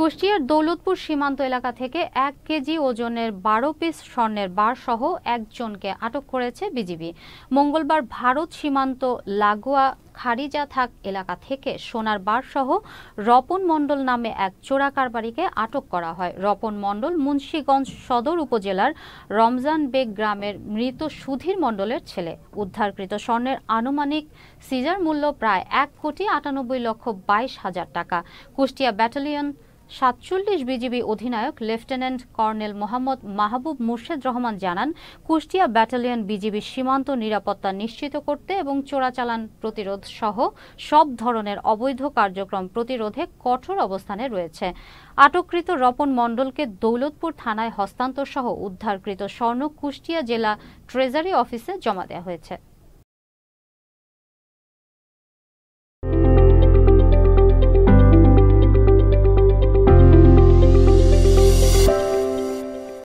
কুষ্টিয়ার দৌলতপুর সীমান্ত এলাকা থেকে 1 কেজি ওজনের 12 পিস স্বর্ণের বার সহ একজনকে আটক করেছে বিজিবি। মঙ্গলবার ভারত সীমান্ত লাগোয়া খারিজাথাক এলাকা থেকে সোনার বার সহ রপন মণ্ডল নামে এক চোরা কারবারিকে আটক করা হয়। রপন মণ্ডল মুন্সিগঞ্জ সদর উপজেলার রমজান বেগ গ্রামের মৃত সুধীর মণ্ডলের ছেলে। উদ্ধারকৃত স্বর্ণের আনুমানিক সিজার মূল্য প্রায় 1,92,22,000 টাকা। কুষ্টিয়া ব্যাটালিয়ন 47 বিজিবি অধিনায়ক লেফটেন্যান্ট কর্নেল মোহাম্মদ মাহবুব মুর্শেদ রহমান জানান, কুষ্টিয়া ব্যাটালিয়ন বিজিবি সীমান্ত নিরাপত্তা নিশ্চিত করতে এবং চোরাচালান প্রতিরোধ সহ সব ধরনের অবৈধ কার্যক্রম প্রতিরোধে কঠোর অবস্থানে রয়েছে। আটককৃত রপন মণ্ডলকে দৌলতপুর থানায় হস্তান্তর সহ উদ্ধারকৃত স্বর্ণ কুষ্টিয়া জেলা ট্রেজারি অফিসে জমা দেওয়া হয়েছে।